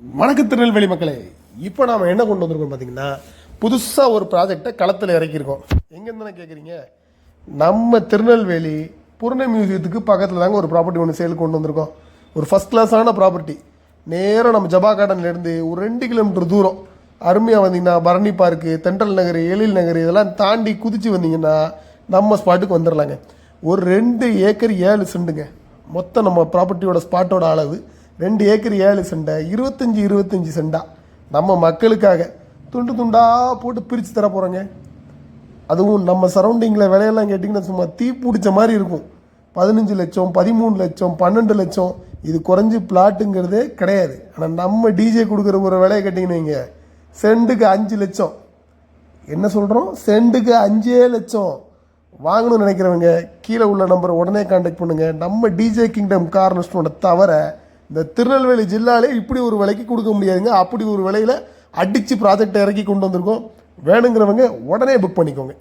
வணக்கம் திருநெல்வேலி மக்களே. இப்போ நாம் என்ன கொண்டு வந்திருக்கோம் பார்த்தீங்கன்னா, புதுசாக ஒரு ப்ராஜெக்டை களத்தில் இறக்கியிருக்கோம். எங்கேருந்து கேட்குறீங்க? நம்ம திருநெல்வேலி பூர்ண மியூசியத்துக்கு பக்கத்தில் தாங்க ஒரு ப்ராப்பர்ட்டி ஒன்று சேல் கொண்டு வந்திருக்கோம். ஒரு ஃபஸ்ட் கிளாஸான ப்ராப்பர்ட்டி. நேராக நம்ம ஜபா கார்டன்லேருந்து ஒரு 2 கிலோமீட்டர் தூரம் அருமையாக வந்தீங்கன்னா பரணி பார்க்கு, தென்றல் நகர், எழில் நகர் இதெல்லாம் தாண்டி குதித்து வந்தீங்கன்னா நம்ம ஸ்பாட்டுக்கு வந்துடலாங்க. ஒரு 2 ஏக்கர் 7 சென்ட்டுங்க. மொத்தம் நம்ம ப்ராப்பர்ட்டியோட ஸ்பாட்டோட அளவு 2 ஏக்கர் 7 சென்டை 25 சென்டா நம்ம மக்களுக்காக துண்டு துண்டாக போட்டு பிரித்து தர போகிறோங்க. அதுவும் நம்ம சரௌண்டிங்கில் விலையெல்லாம் கேட்டிங்கன்னா சும்மா தீ பிடிச்ச மாதிரி இருக்கும். 15 லட்சம், 13 லட்சம், 12 லட்சம் இது குறைஞ்சி பிளாட்டுங்கிறதே கிடையாது. ஆனால் நம்ம டிஜே கொடுக்குற ஒரு விலையை கேட்டிங்கன்னு வைங்க, சென்ட்டுக்கு 5 லட்சம். என்ன சொல்கிறோம்? சென்ட்டுக்கு 5 லட்சம். வாங்கணும்னு நினைக்கிறவங்க கீழே உள்ள நம்பரை உடனே கான்டாக்ட் பண்ணுங்கள். நம்ம டிஜே கிங்டம் கார்னர்ஸ்டோட தவிர இந்த திருநெல்வேலி ஜில்லாலே இப்படி ஒரு விலைக்கு கொடுக்க முடியாதுங்க. அப்படி ஒரு விலையில் அடித்து ப்ராஜெக்டை இறக்கி கொண்டு வந்திருக்கோம். வேணுங்கிறவங்க உடனே புக் பண்ணிக்கோங்க.